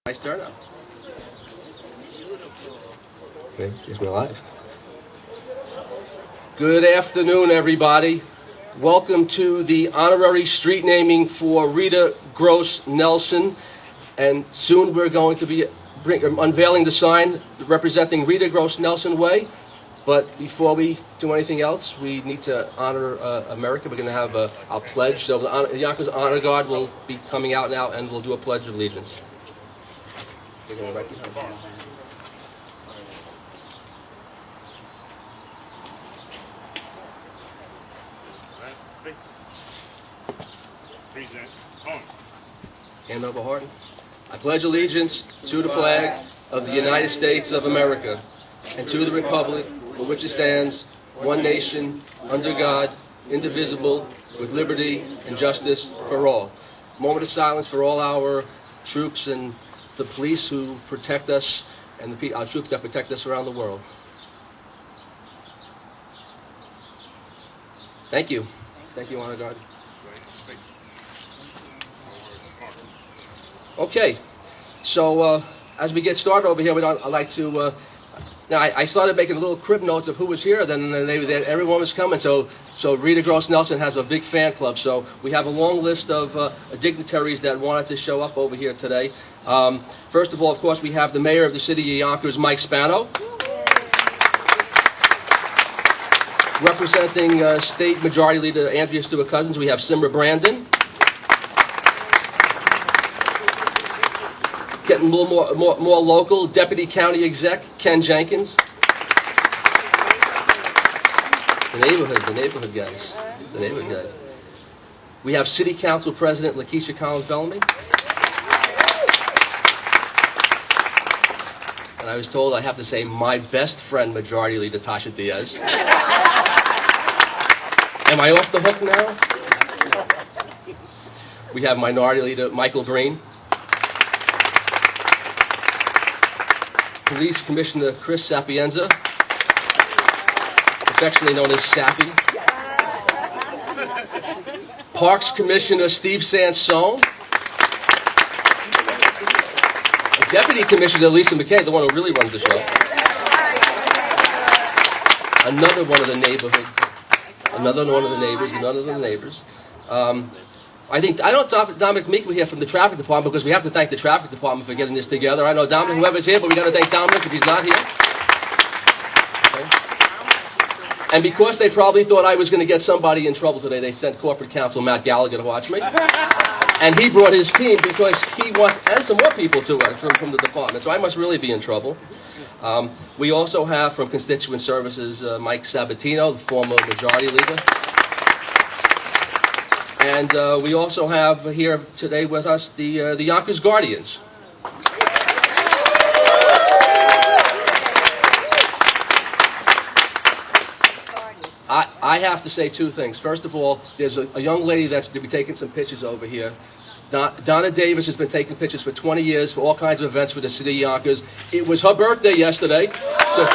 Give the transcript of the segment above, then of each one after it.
Nice turnout. Okay, is we live? Good afternoon, everybody. Welcome to the honorary street naming for Rita Gross Nelson, and soon we're going to be unveiling the sign representing Rita Gross Nelson Way. But before we do anything else, we need to honor America. We're going to have our pledge. So the Yonkers Honor Guard will be coming out now, and we'll do a pledge of allegiance. They're going right behind you. Hand over heart. I pledge allegiance to the flag of the United States of America and to the republic for which it stands, one nation, under God, indivisible, with liberty and justice for all. Moment of silence for all our troops and the police who protect us, and our troops that protect us around the world. Thank you. Thank you, Honor Guard. Okay, so as we get started over here, I'd like to. Now I started making little crib notes of who was here. Then everyone was coming. So Rita Gross Nelson has a big fan club. So we have a long list of dignitaries that wanted to show up over here today. First of all, of course, we have the mayor of the city of Yonkers, Mike Spano. Representing State Majority Leader Andrea Stewart Cousins, we have Simra Brandon. Getting a little more local, Deputy County Exec Ken Jenkins. The neighborhood guys. We have City Council President Lakeisha Collins-Bellamy. And I was told I have to say my best friend, Majority Leader Tasha Diaz. Am I off the hook now? We have Minority Leader Michael Breen. Police Commissioner Chris Sapienza, affectionately known as Sappy. Parks Commissioner Steve Sansone. Deputy Commissioner Lisa McKay, the one who really runs the show. Another one of the neighborhood. Another one of the neighbors. I know Dominic Meek was here from the traffic department, because we have to thank the traffic department for getting this together. I know Dominic, whoever's here, but we got to thank Dominic if he's not here. Okay. And because they probably thought I was going to get somebody in trouble today, they sent corporate counsel Matt Gallagher to watch me. And he brought his team because he wants, and some more people too from the department. So I must really be in trouble. We also have from Constituent Services Mike Sabatino, the former Majority Leader. And we also have here today with us the Yonkers Guardians. I have to say two things. First of all, there's a young lady that's going to be taking some pictures over here. Donna Davis has been taking pictures for 20 years for all kinds of events for the city of Yonkers. It was her birthday yesterday. So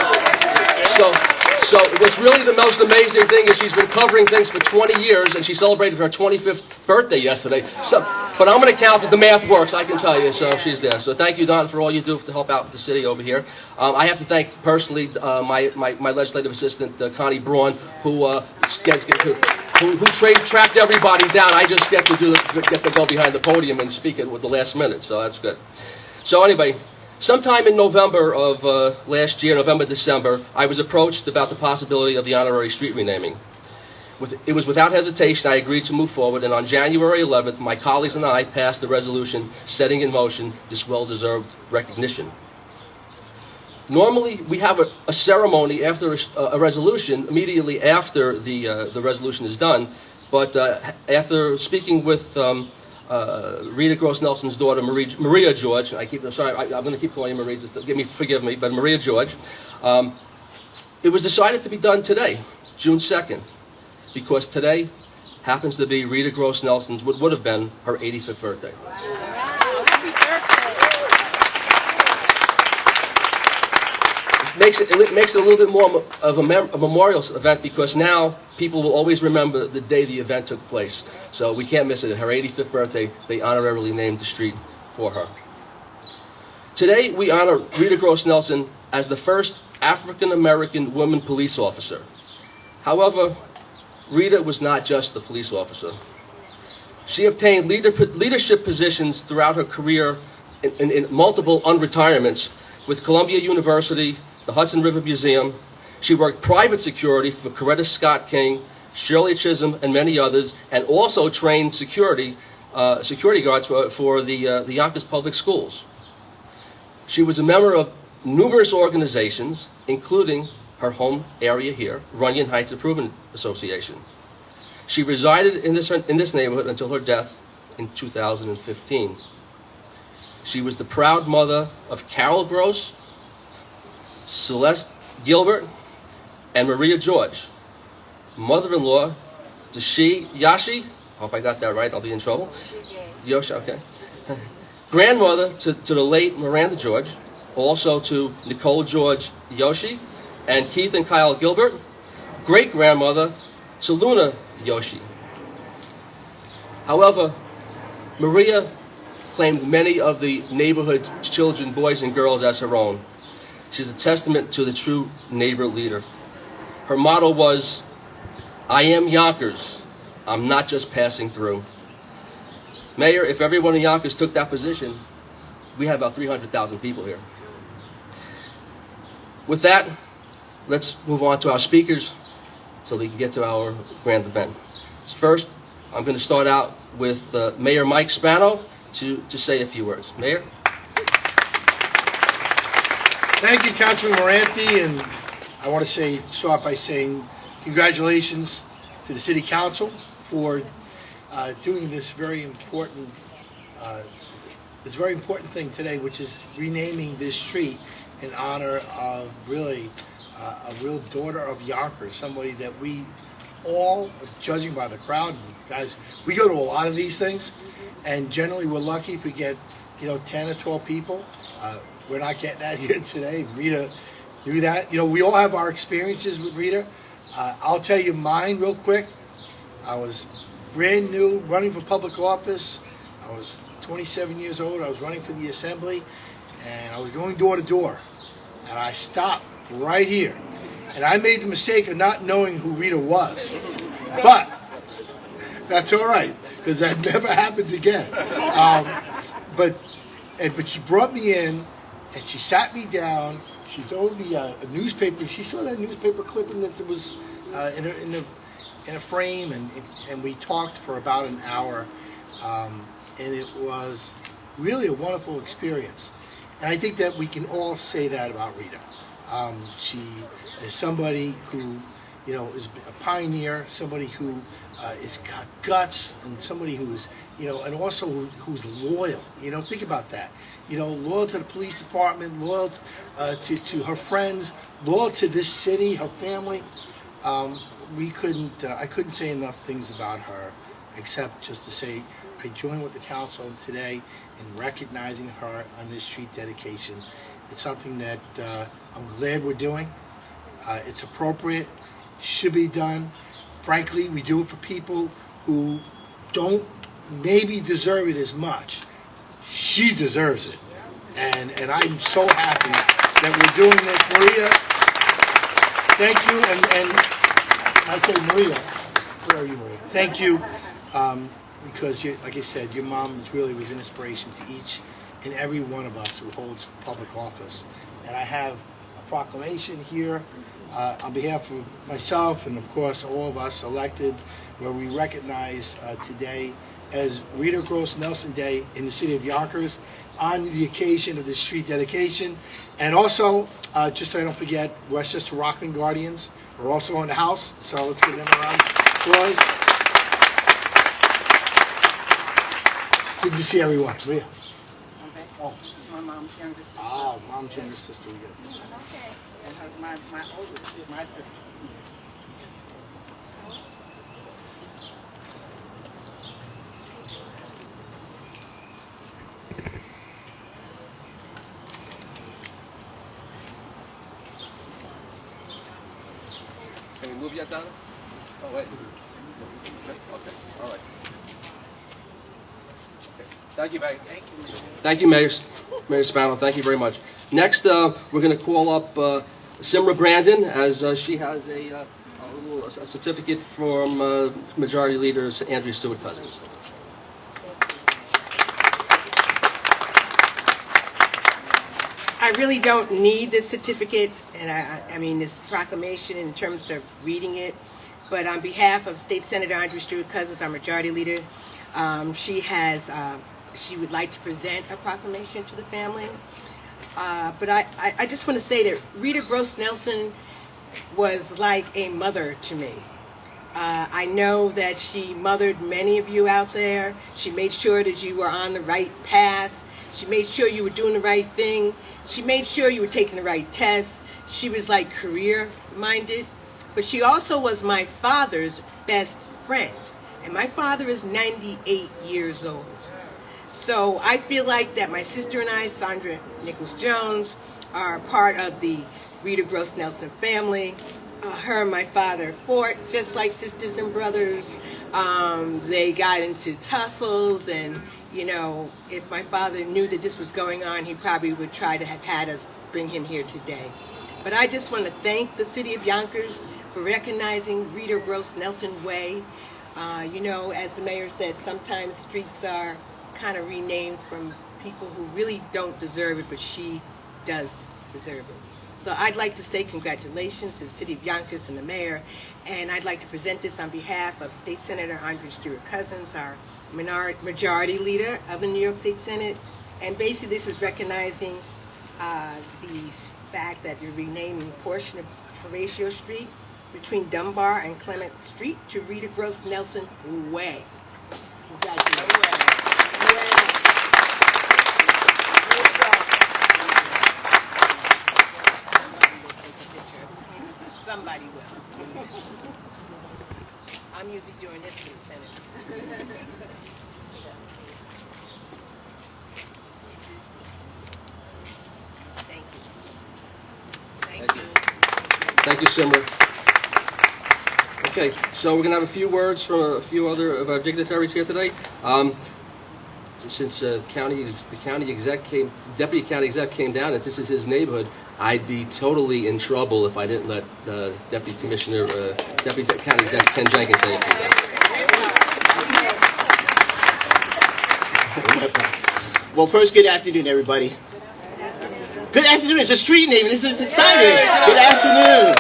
what's really the most amazing thing is she's been covering things for 20 years, and she celebrated her 25th birthday yesterday. But I'm going to count that the math works, I can tell you. So she's there. So thank you, Don, for all you do to help out the city over here. I have to thank personally my legislative assistant, Connie Braun, who tracked everybody down. I just get to go behind the podium and speak it with the last minute. So that's good. So anyway. Sometime in November of last year, December, I was approached about the possibility of the honorary street renaming. It was without hesitation I agreed to move forward, and on January 11th, my colleagues and I passed the resolution setting in motion this well-deserved recognition. Normally, we have a ceremony after a resolution, immediately after the resolution is done, but after speaking with Rita Gross Nelson's daughter, Maria George. I'm going to keep calling you Maria. Forgive me, but Maria George. It was decided to be done today, June 2nd, because today happens to be Rita Gross Nelson's, what would have been her 85th birthday. It makes it a little bit more of a memorial event, because now people will always remember the day the event took place. So we can't miss it. Her 85th birthday, they honorarily named the street for her. Today, we honor Rita Gross Nelson as the first African-American woman police officer. However, Rita was not just a police officer. She obtained leadership positions throughout her career in multiple unretirements with Columbia University, the Hudson River Museum. She worked private security for Coretta Scott King, Shirley Chisholm, and many others, and also trained security guards for the Yonkers Public Schools. She was a member of numerous organizations, including her home area here, Runyon Heights Improvement Association. She resided in this neighborhood until her death in 2015. She was the proud mother of Carol Gross, Celeste Gilbert, and Maria George. Mother-in-law to Yashi, hope I got that right, I'll be in trouble. Yoshi, okay. Grandmother to the late Miranda George, also to Nicole George Yoshi, and Keith and Kyle Gilbert. Great-grandmother to Luna Yoshi. However, Maria claimed many of the neighborhood children, boys and girls, as her own. She's a testament to the true neighbor leader. Her motto was, "I am Yonkers, I'm not just passing through." Mayor, if everyone in Yonkers took that position, we have about 300,000 people here. With that, let's move on to our speakers so we can get to our grand event. First, I'm going to start out with Mayor Mike Spano to say a few words. Mayor? Thank you, Councilmember Anthony, and I want to start by saying congratulations to the City Council for doing this very important thing today, which is renaming this street in honor of really a real daughter of Yonkers, somebody that we all, judging by the crowd, guys, we go to a lot of these things, and generally we're lucky if we get 10 or 12 people. We're not getting that here today. Rita knew that. We all have our experiences with Rita. I'll tell you mine real quick. I was brand new, running for public office. I was 27 years old. I was running for the assembly, and I was going door to door. And I stopped right here. And I made the mistake of not knowing who Rita was. But that's all right, because that never happened again. But she brought me in, and she sat me down. She told me a newspaper. She saw that newspaper clipping that there was in a frame, and we talked for about an hour, and it was really a wonderful experience. And I think that we can all say that about Rita. She is somebody who, is a pioneer, somebody who is got guts, and somebody who's, and also who's loyal. Think about that. Loyal to the police department, loyal to her friends, loyal to this city, her family. I couldn't say enough things about her, except just to say I join with the council today in recognizing her on this street dedication. It's something that I'm glad we're doing. It's appropriate, should be done. Frankly, we do it for people who don't maybe deserve it as much. She deserves it. And I'm so happy that we're doing this. Maria, thank you. And I say Maria, where are you, Maria? Thank you, because like I said, your mom really was an inspiration to each and every one of us who holds public office. And I have a proclamation here on behalf of myself and, of course, all of us elected, where we recognize today as Rita Gross Nelson Day in the City of Yonkers on the occasion of the street dedication. And also, just so I don't forget, Westchester Rockland Guardians are also in the house, so let's give them a round of applause. Good to see everyone. Maria. Oh. My mom's younger sister. Ah, mom's younger sister. We Okay. And my oldest is my sister. Can we move yet, Donna? Oh, wait. Okay, all right. Okay. Thank you, Mayor. Thank you. Thank you, Mayor. Mayor Spano, thank you very much. Next, we're going to call up Simra Brandon, as she has a certificate from Majority Leader Andrew Stewart Cousins. I really don't need this certificate, and I mean this proclamation in terms of reading it, but on behalf of State Senator Andrew Stewart Cousins, our Majority Leader, she would like to present a proclamation to the family. But I just want to say that Rita Gross Nelson was like a mother to me. I know that she mothered many of you out there. She made sure that you were on the right path. She made sure you were doing the right thing. She made sure you were taking the right tests. She was like career-minded. But she also was my father's best friend. And my father is 98 years old. So I feel like that my sister and I, Sandra Nichols-Jones, are part of the Rita Gross Nelson family. Her and my father fought just like sisters and brothers. They got into tussles, and you know, if my father knew that this was going on, he probably would try to have had us bring him here today. But I just want to thank the City of Yonkers for recognizing Rita Gross Nelson Way. You know, as the mayor said, sometimes streets are kind of renamed from people who really don't deserve it, but she does deserve it. So I'd like to say congratulations to the City of Yonkers and the mayor, and I'd like to present this on behalf of State Senator Andrew Stewart Cousins, our Majority Leader of the New York State Senate. And basically this is recognizing the fact that you're renaming a portion of Horatio Street between Dunbar and Clement Street to Rita Gross Nelson Way. Congratulations. Somebody will. I'm usually doing this for the Senate. Thank you. Thank you. Thank you, Simra. Okay, so we're going to have a few words from a few other of our dignitaries here today. Since the deputy county exec came down, and this is his neighborhood, I'd be totally in trouble if I didn't let deputy county exec Ken Jenkins say a few things. Well, first, good afternoon, everybody. Good afternoon. It's a street name. This is exciting. Good afternoon.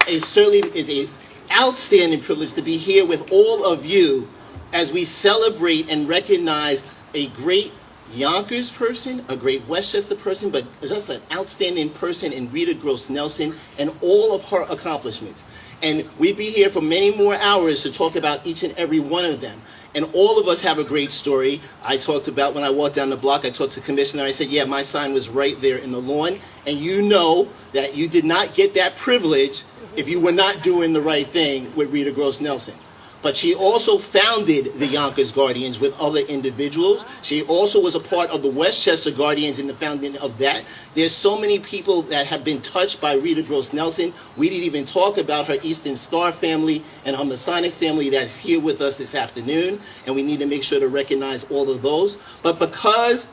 It certainly is an outstanding privilege to be here with all of you as we celebrate and recognize a great Yonkers person, a great Westchester person, but just an outstanding person in Rita Gross Nelson and all of her accomplishments. And we'd be here for many more hours to talk about each and every one of them. And all of us have a great story. I talked about when I walked down the block, I talked to the commissioner, I said, yeah, my sign was right there in the lawn. And you know that you did not get that privilege if you were not doing the right thing with Rita Gross Nelson. But she also founded the Yonkers Guardians with other individuals. She also was a part of the Westchester Guardians in the founding of that. There's so many people that have been touched by Rita Gross Nelson. We didn't even talk about her Eastern Star family and her Masonic family that's here with us this afternoon. And we need to make sure to recognize all of those. But because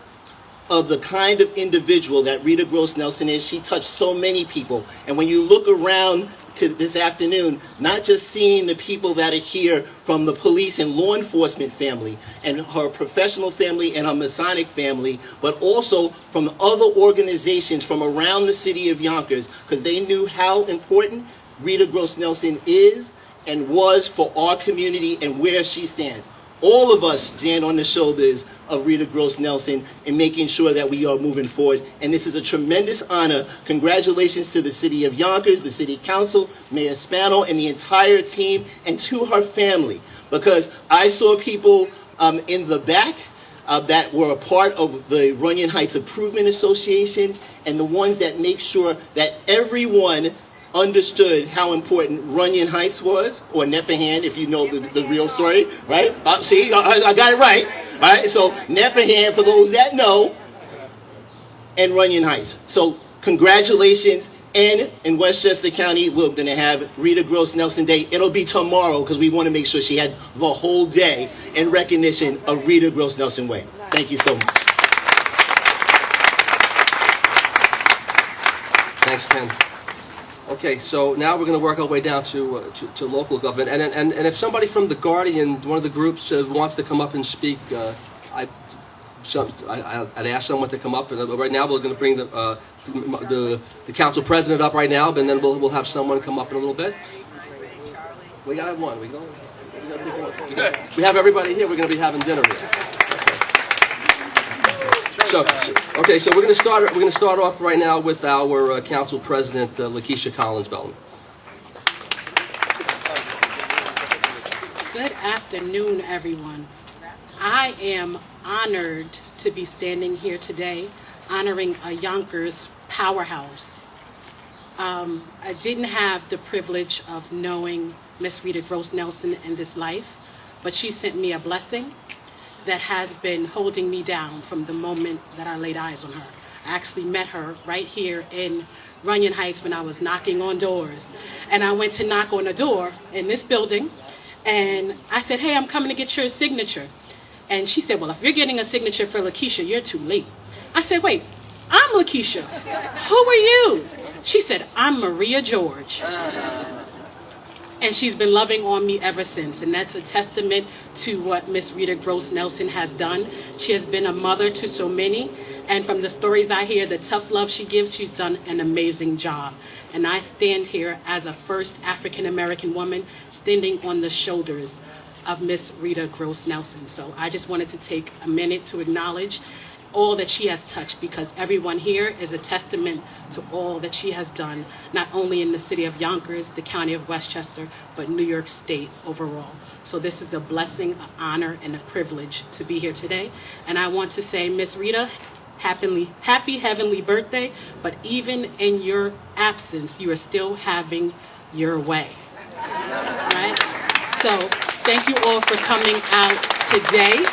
of the kind of individual that Rita Gross Nelson is, she touched so many people. And when you look around to this afternoon, not just seeing the people that are here from the police and law enforcement family and her professional family and her Masonic family, but also from other organizations from around the city of Yonkers, because they knew how important Rita Gross Nelson is and was for our community and where she stands. All of us stand on the shoulders of Rita Gross Nelson in making sure that we are moving forward. And this is a tremendous honor. Congratulations to the City of Yonkers, the City Council, Mayor Spano, and the entire team, and to her family. Because I saw people in the back that were a part of the Runyon Heights Improvement Association, and the ones that make sure that everyone understood how important Runyon Heights was, or Neppahan, if you know the real story, right? See, I got it right. All right, so Neppahan, for those that know, and Runyon Heights. So congratulations. And in Westchester County, we're going to have Rita Gross Nelson Day. It'll be tomorrow because we want to make sure she had the whole day in recognition of Rita Gross Nelson Way. Thank you so much. Thanks, Ken. Okay, so now we're going to work our way down to local government, and if somebody from the Guardian, one of the groups, wants to come up and speak, I'd ask someone to come up. And right now we're going to bring the council president up right now, and then we'll have someone come up in a little bit. We got one. We have everybody here. We're going to be having dinner here. So we're going to start off right now with our council president, Lakeisha Collins-Bellman. Good afternoon, everyone. I am honored to be standing here today, honoring a Yonkers powerhouse. I didn't have the privilege of knowing Miss Rita Gross Nelson in this life, but she sent me a blessing that has been holding me down from the moment that I laid eyes on her. I actually met her right here in Runyon Heights when I was knocking on doors. And I went to knock on a door in this building, and I said, hey, I'm coming to get your signature. And she said, well, if you're getting a signature for Lakeisha, you're too late. I said, wait, I'm Lakeisha. Who are you? She said, I'm Maria George. And she's been loving on me ever since. And that's a testament to what Miss Rita Gross Nelson has done. She has been a mother to so many. And from the stories I hear, the tough love she gives, she's done an amazing job. And I stand here as a first African-American woman standing on the shoulders of Miss Rita Gross Nelson. So I just wanted to take a minute to acknowledge all that she has touched, because everyone here is a testament to all that she has done, not only in the city of Yonkers, the county of Westchester, but New York State overall. So this is a blessing, an honor, and a privilege to be here today. And I want to say, Miss Rita, happy heavenly birthday, but even in your absence, you are still having your way. Right? So thank you all for coming out today.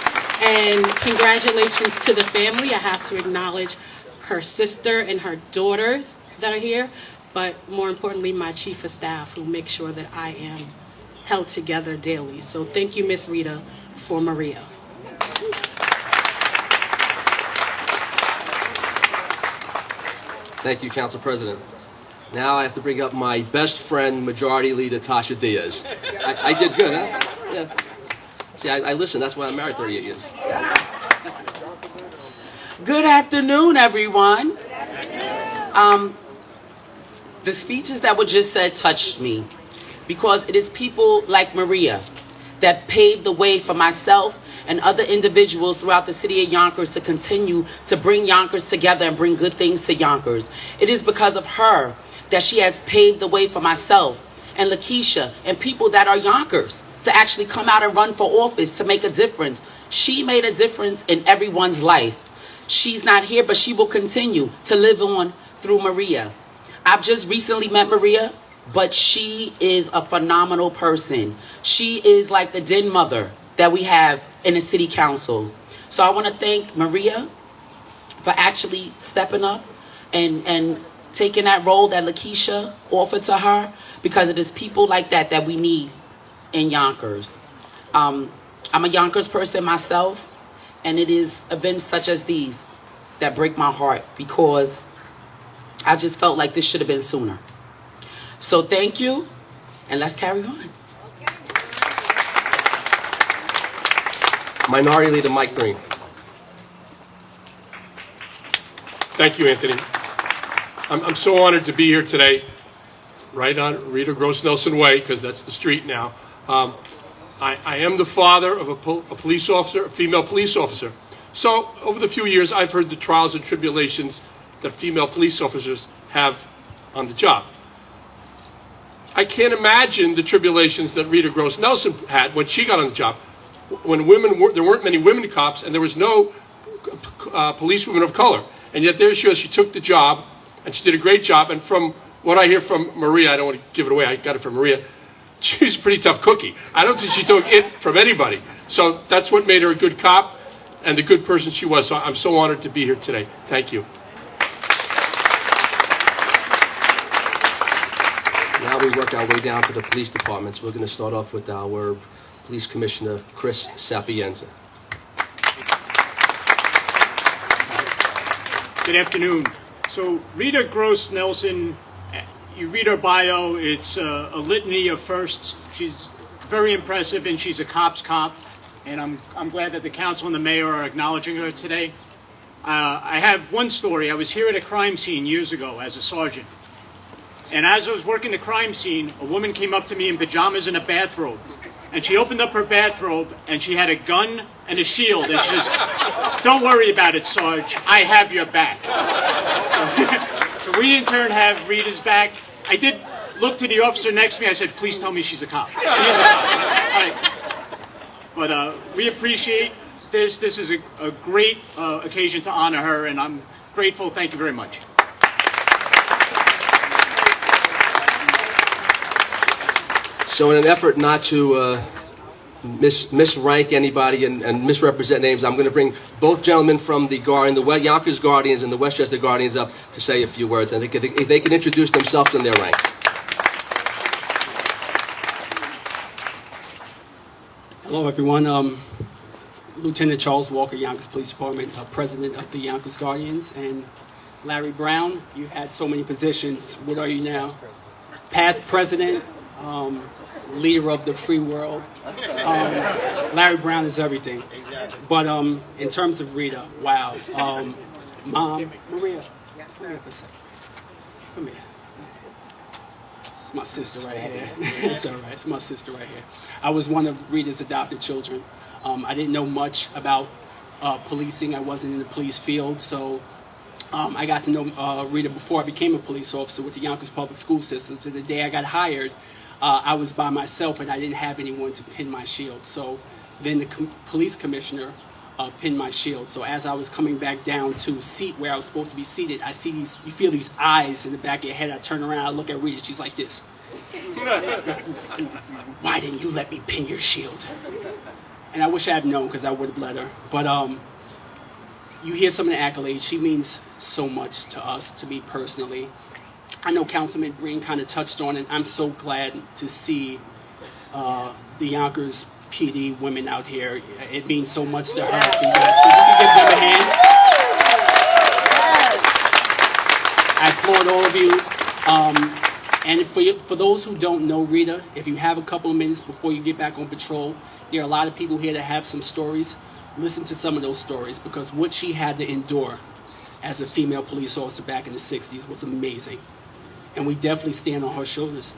And congratulations to the family. I have to acknowledge her sister and her daughters that are here, but more importantly, my chief of staff, who makes sure that I am held together daily. So thank you, Miss Rita, for Maria. Thank you, Council President. Now I have to bring up my best friend, Majority Leader Tasha Diaz. I did good, huh? Yeah. See, I listen. That's why I'm married 38 years. Good afternoon, everyone. The speeches that were just said touched me, because it is people like Maria that paved the way for myself and other individuals throughout the city of Yonkers to continue to bring Yonkers together and bring good things to Yonkers. It is because of her that she has paved the way for myself and Lakeisha and people that are Yonkers to actually come out and run for office to make a difference. She made a difference in everyone's life. She's not here, but she will continue to live on through Maria. I've just recently met Maria, but she is a phenomenal person. She is like the den mother that we have in the city council. So I want to thank Maria for actually stepping up and taking that role that Lakeisha offered to her, because it is people like that that we need in Yonkers. I'm a Yonkers person myself, and it is events such as these that break my heart, because I just felt like this should have been sooner. So thank you, and let's carry on. Minority Leader Mike Green. Thank you, Anthony. I'm so honored to be here today, right on Rita Gross Nelson Way, because that's the street now. I am the father of a police officer, a female police officer. So over the few years, I've heard the trials and tribulations that female police officers have on the job. I can't imagine the tribulations that Rita Gross Nelson had when she got on the job. When there weren't many women cops, and there was no police women of color. And yet there she was, she took the job, and she did a great job. And from what I hear from Maria, I don't want to give it away, I got it from Maria, she's a pretty tough cookie. I don't think she took it from anybody. So that's what made her a good cop and the good person she was. So I'm so honored to be here today. Thank you. Now we work our way down to the police departments. We're going to start off with our Police Commissioner, Chris Sapienza. Good afternoon, So Rita Gross Nelson, you read her bio, it's a litany of firsts. She's very impressive, and she's a cop's cop, and I'm glad that the council and the mayor are acknowledging her today. I have one story. I was here at a crime scene years ago as a sergeant, and as I was working the crime scene, a woman came up to me in pajamas and a bathrobe, and she opened up her bathrobe, and she had a gun and a shield, and she says, "Don't worry about it, Sarge, I have your back." So we in turn have Rita's back. I did look to the officer next to me, I said, "Please tell me she's a cop." She is a cop. All right. But we appreciate this. This is a great occasion to honor her, and I'm grateful. Thank you very much. So in an effort not to misrank anybody and misrepresent names, I'm going to bring both gentlemen from the Yonkers Guardians and the Westchester Guardians up to say a few words, and if they can introduce themselves in their rank. Hello, everyone. Lieutenant Charles Walker, Yonkers Police Department, President of the Yonkers Guardians, and Larry Brown. You had so many positions. What are you now? Past president, leader of the free world. Larry Brown is everything. But in terms of Rita, wow. Mom, Maria, come here for a second. Come here. It's my sister right here. It's all right. It's my sister right here. I was one of Rita's adopted children. I didn't know much about policing. I wasn't in the police field, so I got to know Rita before I became a police officer with the Yonkers Public School system. So the day I got hired, I was by myself and I didn't have anyone to pin my shield. So then the police commissioner pinned my shield. So as I was coming back down to a seat where I was supposed to be seated, I see these, you feel these eyes in the back of your head. I turn around, I look at Rita, she's like this. Why didn't you let me pin your shield? And I wish I had known, because I would have let her. But you hear some of the accolades. She means so much to us, to me personally. I know Councilman Green kind of touched on it. I'm so glad to see the Yonkers PD women out here. It means so much to her. Yes. You give them a hand. I applaud all of you. And for those who don't know Rita, if you have a couple of minutes before you get back on patrol, there are a lot of people here that have some stories. Listen to some of those stories, because what she had to endure as a female police officer back in the 60s was amazing. And we definitely stand on her shoulders.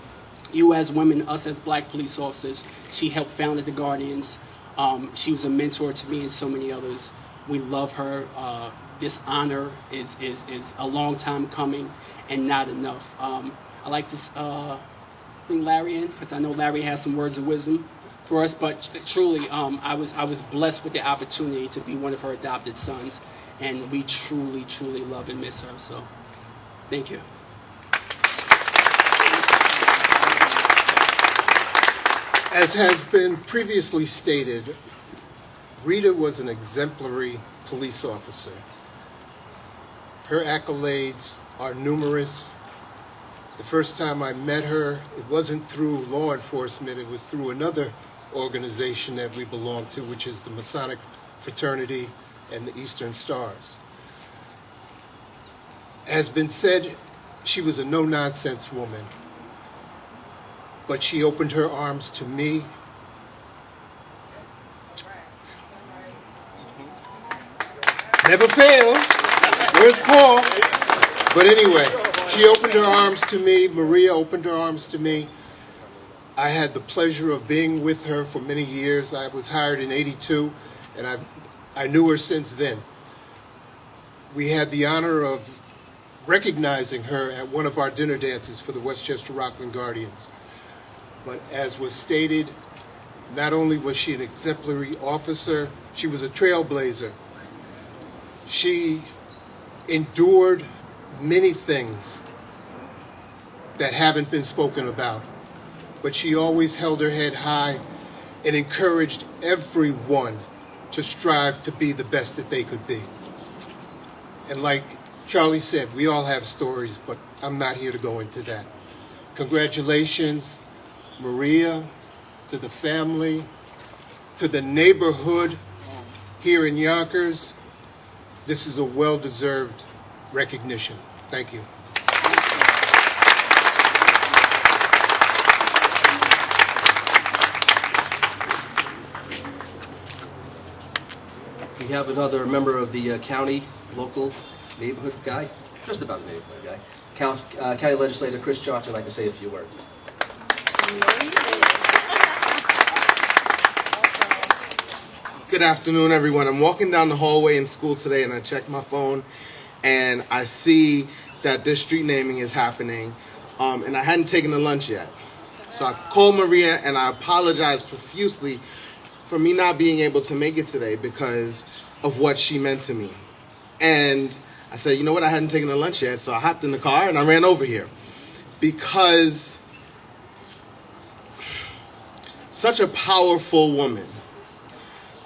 You as women, us as black police officers, she helped found the Guardians. She was a mentor to me and so many others. We love her. This honor is a long time coming and not enough. I like to bring Larry in, because I know Larry has some words of wisdom for us, but truly, I was blessed with the opportunity to be one of her adopted sons, and we truly, truly love and miss her, so thank you. As has been previously stated, Rita was an exemplary police officer. Her accolades are numerous. The first time I met her, it wasn't through law enforcement, it was through another organization that we belong to, which is the Masonic Fraternity and the Eastern Stars. As been said, she was a no-nonsense woman, but she opened her arms to me. Never fails. Where's Paul? But anyway, she opened her arms to me. Maria opened her arms to me. I had the pleasure of being with her for many years. I was hired in '82, and I knew her since then. We had the honor of recognizing her at one of our dinner dances for the Westchester Rockland Guardians. But as was stated, not only was she an exemplary officer, she was a trailblazer. She endured many things that haven't been spoken about, but she always held her head high and encouraged everyone to strive to be the best that they could be. And like Charlie said, we all have stories, but I'm not here to go into that. Congratulations, Maria, to the family, to the neighborhood here in Yonkers. This is a well-deserved recognition. Thank you. We have another member of the county, local neighborhood guy, just about a neighborhood guy. County Legislator Chris Johnson would like to say a few words. Good afternoon, everyone. I'm walking down the hallway in school today, and I check my phone, and I see that this street naming is happening, and I hadn't taken the lunch yet. So I called Maria, and I apologize profusely for me not being able to make it today because of what she meant to me. And I said, you know what, I hadn't taken the lunch yet, so I hopped in the car and I ran over here. Because such a powerful woman,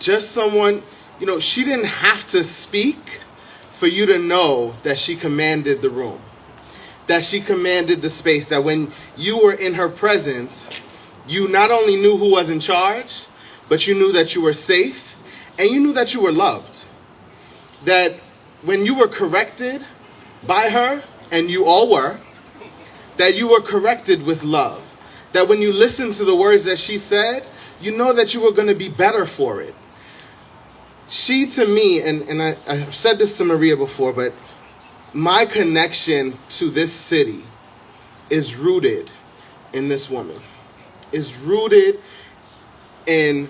just someone, you know, she didn't have to speak for you to know that she commanded the room, that she commanded the space, that when you were in her presence, you not only knew who was in charge, but you knew that you were safe, and you knew that you were loved. That when you were corrected by her, and you all were, that you were corrected with love. That when you listened to the words that she said, you know that you were going to be better for it. She, to me, and I've said this to Maria before, but my connection to this city is rooted in this woman, is rooted in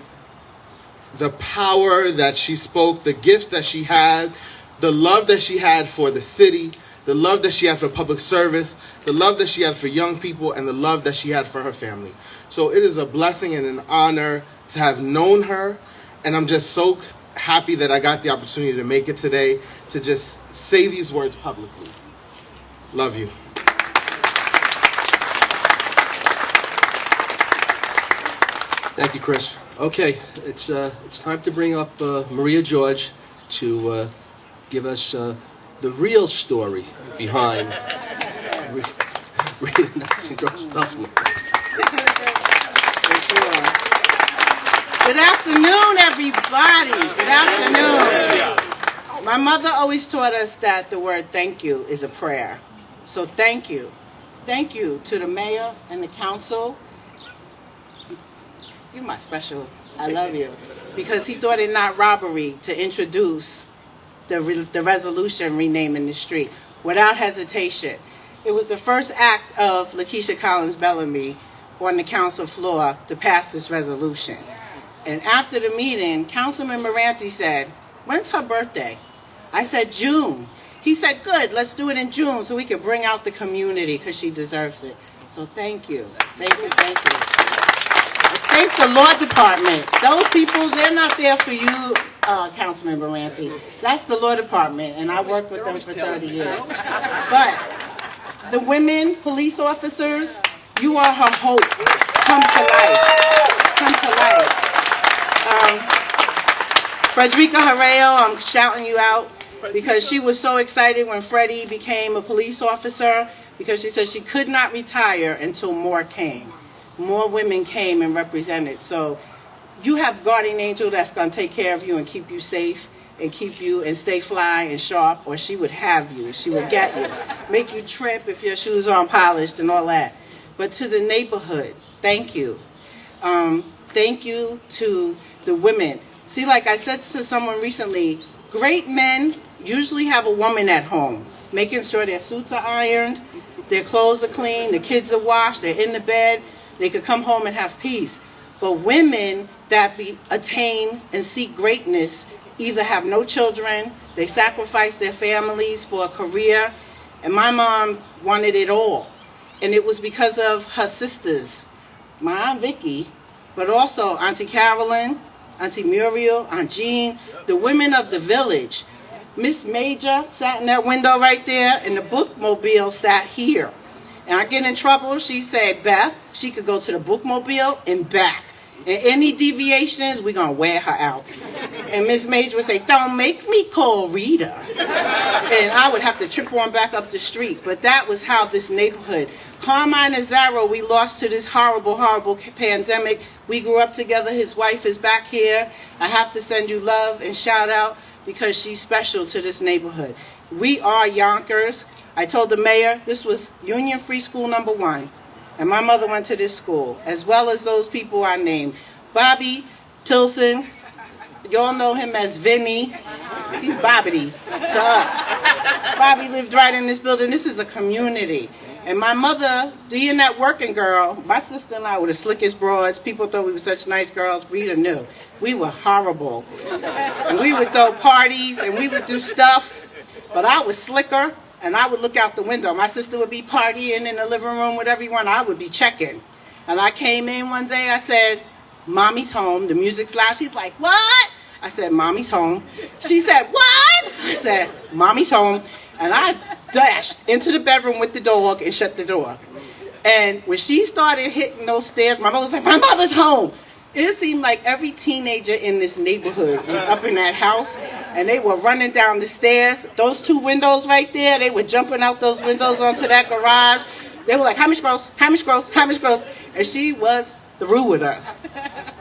the power that she spoke, the gifts that she had, the love that she had for the city, the love that she had for public service, the love that she had for young people, and the love that she had for her family. So it is a blessing and an honor to have known her, and I'm just so happy that I got the opportunity to make it today to just say these words publicly. Love you. Thank you, Chris. Okay, it's time to bring up Maria George to give us the real story behind Rita Gross Nelson Way. Good afternoon, everybody. Good afternoon. My mother always taught us that the word thank you is a prayer. So thank you. Thank you to the mayor and the council. You're my special. I love you. Because he thought it not robbery to introduce the resolution renaming the street without hesitation. It was the first act of Lakeisha Collins Bellamy on the council floor to pass this resolution. And after the meeting, Councilmember Merante said, when's her birthday? I said, June. He said, good, let's do it in June so we can bring out the community because she deserves it. So thank you. Thank you, thank you. Thank the law department. Those people, they're not there for you, Councilmember Merante. That's the law department, and I worked with them for 30 years. But the women, police officers, you are her hope. Come to life. Come to life. Frederica Horacio, I'm shouting you out because she was so excited when Freddie became a police officer because she said she could not retire until more came. More women came and represented. So you have guardian angel that's going to take care of you and keep you safe and keep you and stay fly and sharp, or she would have you. She would get you. Make you trip if your shoes aren't polished and all that. But to the neighborhood, thank you. Thank you to the women. See, like I said to someone recently, great men usually have a woman at home, making sure their suits are ironed, their clothes are clean, the kids are washed, they're in the bed, they could come home and have peace. But women that attain and seek greatness either have no children, they sacrifice their families for a career, and my mom wanted it all. And it was because of her sisters, my Aunt Vicky, but also Auntie Carolyn, Auntie Muriel, Aunt Jean, the women of the village. Miss Major sat in that window right there, and the bookmobile sat here. And I get in trouble, she said, Beth, she could go to the bookmobile and back. And any deviations, we're going to wear her out. And Miss Major would say, don't make me call Rita. And I would have to trip on back up the street. But that was how this neighborhood. Carmine Azaro, we lost to this horrible, horrible pandemic. We grew up together. His wife is back here. I have to send you love and shout out. because she's special to this neighborhood. We are Yonkers. I told the mayor this was Union Free School number 1, and my mother went to this school, as well as those people I named. Bobby Tilson, y'all know him as Vinny. He's Bobbity to us. Bobby lived right in this building. This is a community. And my mother, being that working girl, my sister and I were the slickest broads. People thought we were such nice girls. Rita knew. We were horrible. And we would throw parties and we would do stuff. But I was slicker and I would look out the window. My sister would be partying in the living room with everyone. I would be checking. And I came in one day, I said, Mommy's home. The music's loud. She's like, what? I said, Mommy's home. She said, what? I said, Mommy's home. And I dashed into the bedroom with the dog and shut the door. And when she started hitting those stairs, my mother was like, my mother's home. It seemed like every teenager in this neighborhood was up in that house, and they were running down the stairs. Those 2 windows right there, they were jumping out those windows onto that garage. They were like, Hamish Gross, Hamish Gross, Hamish Gross. And she was through with us.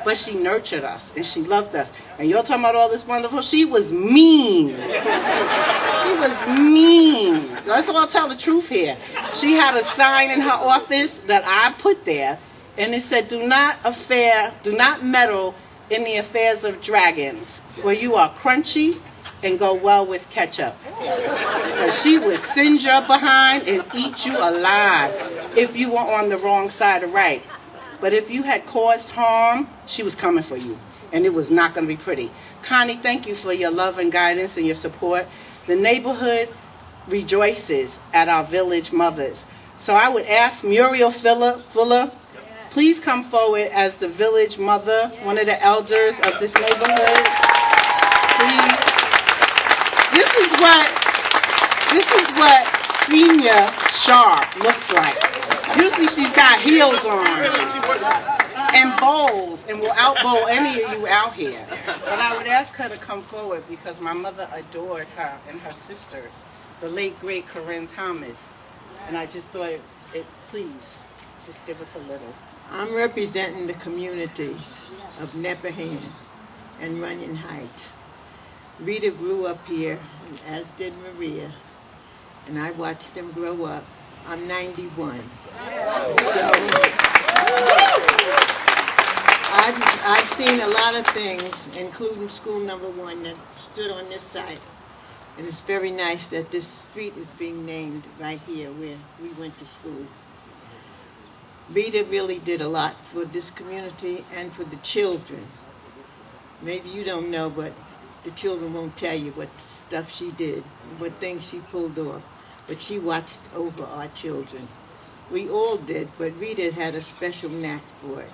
But she nurtured us, and she loved us. And you're talking about all this wonderful, she was mean. She was mean. Let's all tell the truth here. She had a sign in her office that I put there, and it said, do not meddle in the affairs of dragons, for you are crunchy and go well with ketchup. Because she would singe your behind and eat you alive if you were on the wrong side of right. But if you had caused harm, she was coming for you, and it was not going to be pretty. Connie, thank you for your love and guidance and your support. The neighborhood rejoices at our village mothers. So I would ask Muriel Fuller, please come forward as the village mother, one of the elders of this neighborhood. Please. This is what senior sharp looks like. Usually she's got heels on and bowls and will outbowl any of you out here. But I would ask her to come forward because my mother adored her and her sisters, the late great Corinne Thomas. And I just thought, please, just give us a little. I'm representing the community of Nepperhan and Runyon Heights. Rita grew up here, as did Maria, and I watched them grow up. I'm 91. So I've seen a lot of things, including school number 1 that stood on this site. And it's very nice that this street is being named right here where we went to school. Rita really did a lot for this community and for the children. Maybe you don't know, but the children won't tell you what stuff she did, what things she pulled off. But she watched over our children. We all did, but Rita had a special knack for it.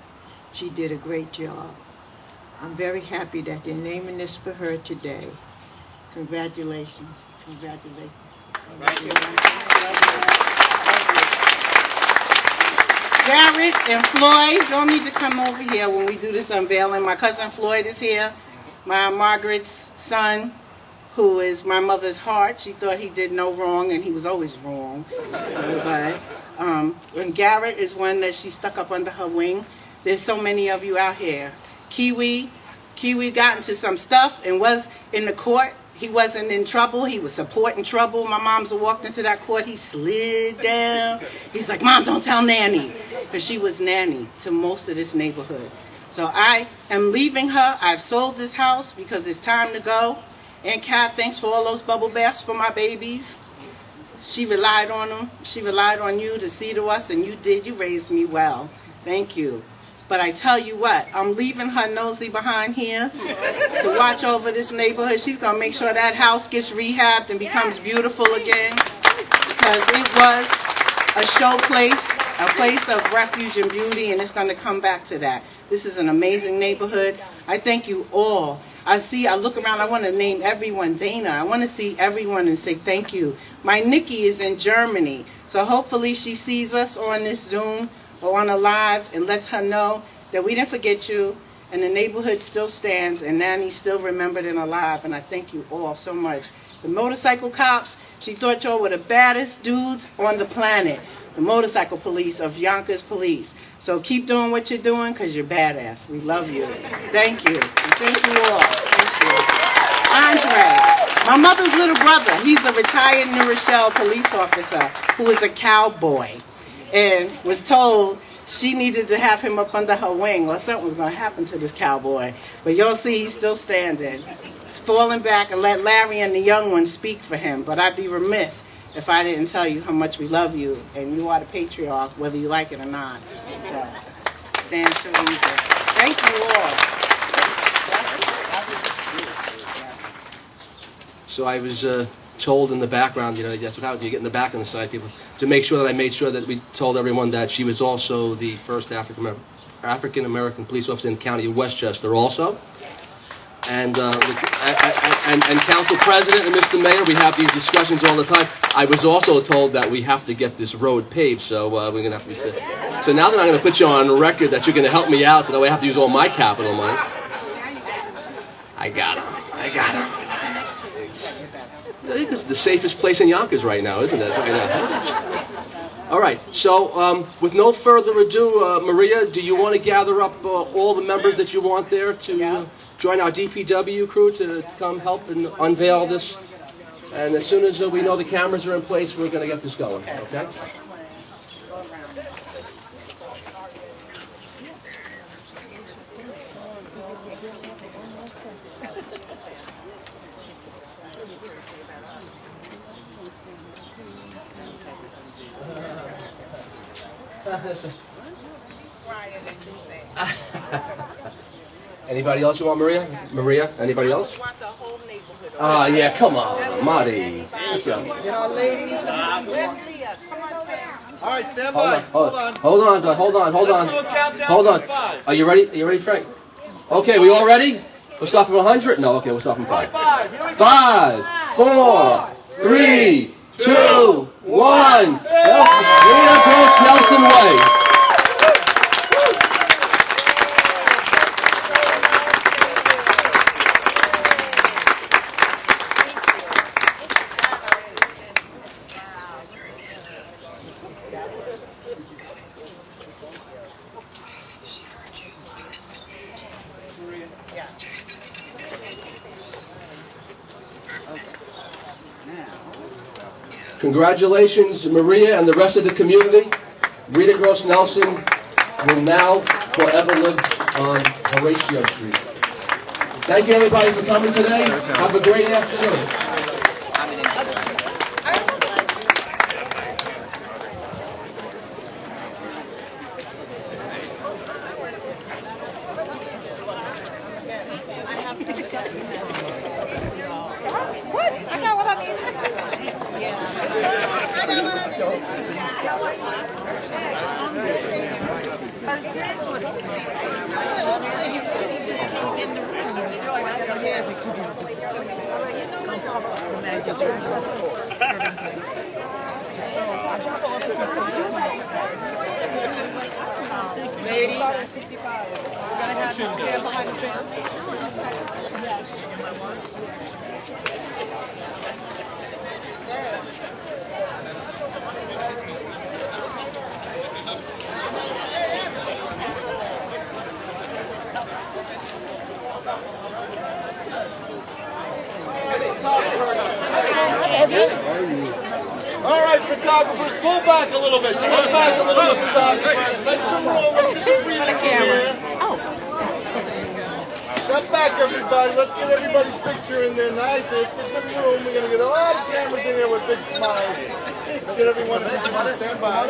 She did a great job. I'm very happy that they're naming this for her today. Congratulations. Congratulations. Garrett and Floyd, don't need to come over here when we do this unveiling. My cousin Floyd is here, my Margaret's son, who is my mother's heart. She thought he did no wrong, and he was always wrong. And Garrett is one that she stuck up under her wing. There's so many of you out here. Kiwi got into some stuff and was in the court. He wasn't in trouble. He was supporting trouble. My mom's walked into that court. He slid down. He's like, Mom, don't tell Nanny. Because she was nanny to most of this neighborhood. So I am leaving her. I've sold this house because it's time to go. And Kat, thanks for all those bubble baths for my babies. She relied on them. She relied on you to see to us, and you did. You raised me well. Thank you. But I tell you what, I'm leaving her nosy behind here to watch over this neighborhood. She's going to make sure that house gets rehabbed and becomes beautiful again, because it was a show place, a place of refuge and beauty, and it's going to come back to that. This is an amazing neighborhood. I thank you all. I look around, I want to name everyone. Dana, I want to see everyone and say thank you. My Nikki is in Germany, so hopefully she sees us on this Zoom or on a live and lets her know that we didn't forget you and the neighborhood still stands and Nanny's still remembered and alive, and I thank you all so much. The motorcycle cops, she thought y'all were the baddest dudes on the planet. The motorcycle police of Yonkers Police. So keep doing what you're doing because you're badass. We love you. Thank you. And thank you all. Thank you. Andre. My mother's little brother, he's a retired New Rochelle police officer who is a cowboy and was told she needed to have him up under her wing or something was going to happen to this cowboy. But you'll see he's still standing. He's falling back and let Larry and the young ones speak for him. But I'd be remiss if I didn't tell you how much we love you, and you are the patriarch, whether you like it or not. So, stand so easy. Thank you all. So I was told in the background, that's what happens. You get in the back on the side, people, to make sure that I made sure that we told everyone that she was also the first African-American police officer in the county of Westchester also. And Council President and Mr. Mayor, we have these discussions all the time. I was also told that we have to get this road paved, so we're going to have to be sick. So now that I'm going to put you on record that you're going to help me out, so that way I have to use all my capital money. I got him. I think this is the safest place in Yonkers right now, isn't it? All right, so with no further ado, Maria, do you want to gather up all the members that you want there to join our DPW crew to come help and unveil this? And as soon as we know the cameras are in place, we're going to get this going, okay? Anybody else you want, Maria? Maria, anybody else? Yeah, come on, Marty. All right, stand by. Hold on. Are you ready? Are you ready, Frank? Okay, we all ready? We'll start from 100? No, okay, we'll start from 5. 5, 4, 3, 2, 1. Rita Gross Nelson Way. Congratulations, Maria and the rest of the community. Rita Gross Nelson will now forever live on Horatio Street. Thank you, everybody, for coming today. Have a great afternoon. All right, photographers, pull back a little bit. Pull back a little bit, photographers. Let's some room. Let's get the breathing here. Step back, everybody. Let's get everybody's picture in there. Nice. Let's get the room. We're going to get a lot of cameras in here with big smiles. Let's get everyone in picture. Stand by.